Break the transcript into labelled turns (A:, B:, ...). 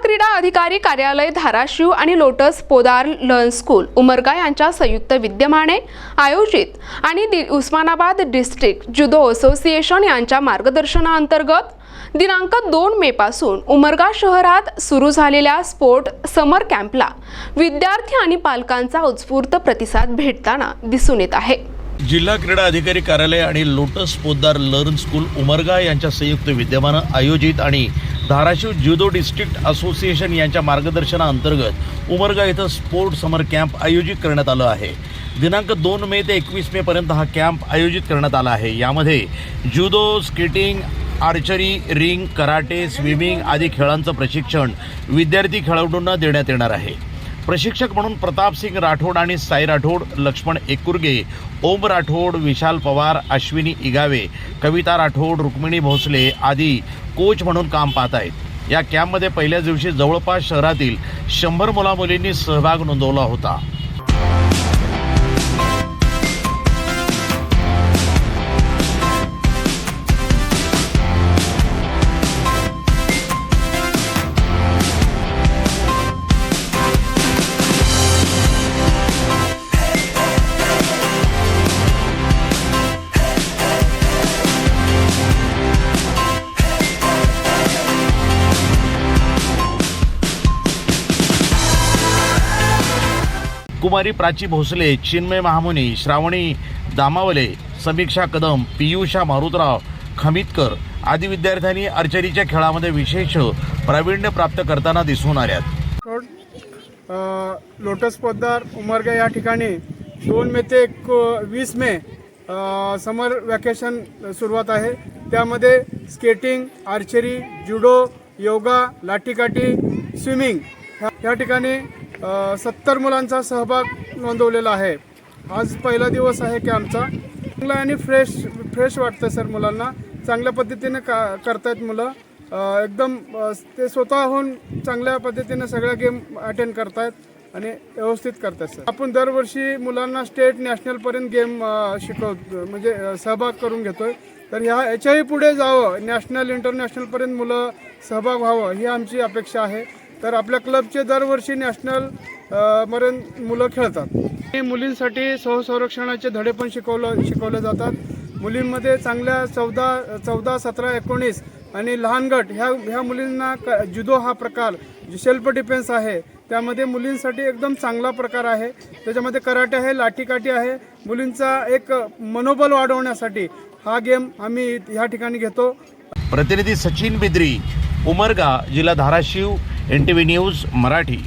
A: क्रीडा अधिकारी कार्यालय धाराशिव आणि Lotus Podar Learn School Umarga यांच्या संयुक्त विद्यमाने आयोजित आणि उस्मानाबाद डिस्ट्रिक्ट जुदो असोसिएशन यांच्या मार्गदर्शनाअंतर्गत दिनांक 2 मे पासून उमरगा शहरात सुरू झालेल्या स्पोर्ट समर कॅम्पला विद्यार्थी आणि पालकांचा उत्स्फूर्त प्रतिसाद भेटताना दिसून येत आहे।
B: जिल्हा क्रीडा अधिकारी कार्यालय आणि lotus Poddar learn School Umarga यांच्या संयुक्त विद्यमाने आयोजित आणि धाराशिव जुदो डिस्ट्रिक्ट असोसिएशन यांच्या मार्गदर्शनाअंतर्गत उमरगा येथे स्पोर्ट समर कॅम्प आयोजित करण्यात आला आहे। दिनांक 2 मे ते 21 मे पर्यंत हा कॅम्प आयोजित करण्यात आला आहे। यामध्ये judo, skating, archery, ring, karate, swimming आदी खेळांचं प्रशिक्षण विद्यार्थी खेळाडूंना देण्यात येणार आहे। प्रशिक्षक म्हणून प्रताप सिंग राठोड आणि साई राठोड, लक्ष्मण एकुर्गे, ओम राठोड, विशाल पवार, अश्विनी इगावे, कविता राठोड, रुक्मिणी भोसले आदी कोच म्हणून काम पाहत आहेत। या कॅम्पमध्ये पहिल्याच दिवशी जवळपास शहरातील 100 मुला-मुलींनी सहभाग नोंदवला होता। कुमारी प्राची भोसले, चिन्मय महामुनी, श्रावणी दामावले, समीक्षा कदम, पियुषा मारुतराव खमितकर आदी विद्यार्थ्यांनी आर्चरीच्या खेळामध्ये विशेष प्रावीण्य प्राप्त करताना दिसून आल्यात।
C: लोटस पोद्दार उमरगा या ठिकाणी 2 मे ते 20 मे समर वॅकेशन सुरुवात आहे। त्यामध्ये स्केटिंग, आर्चरी, जुडो, योगा, लाठीकाठी, स्विमिंग या ठिकाणी 70 मुलांचा सहभाग नोंदवलेला आहे। आज पहिला दिवस आहे कॅम्पचा। चांगला आणि फ्रेश वाटतं सर, मुलांना चांगल्या पद्धतीने करतायत मुलं। एकदम ते स्वतःहून चांगल्या पद्धतीने सगळ्या गेम अटेंड करतायत आणि व्यवस्थित करतात सर। आपण दरवर्षी मुलांना स्टेट नॅशनलपर्यंत गेम शिकवतो, म्हणजे सहभाग करून घेतोय। तर याच्याही पुढे जावं, नॅशनल इंटरनॅशनलपर्यंत मुलं सहभाग व्हावं ही आमची अपेक्षा आहे। तर आपल्या क्लबचे दरवर्षी नॅशनल पर्यंत मुलं खेळतात। मुलींसाठी संरक्षणाचे धडे पण शिकवले जातात। मुलींमध्ये चांगल्या 14, 17, 19 आणि लहान गट ह्या मुलींना जुदो हा प्रकार सेल्फ डिफेन्स आहे, त्यामध्ये मुलींसाठी एकदम चांगला प्रकार आहे। त्याच्यामध्ये कराटे आहे, लाठीकाठी आहे। मुलींचा एक मनोबल वाढवण्यासाठी हा गेम आम्ही ह्या ठिकाणी घेतो।
B: प्रतिनिधी सचिन बिद्री, उमरगा, जिल्हा धाराशिव, NTV न्यूज मराठी।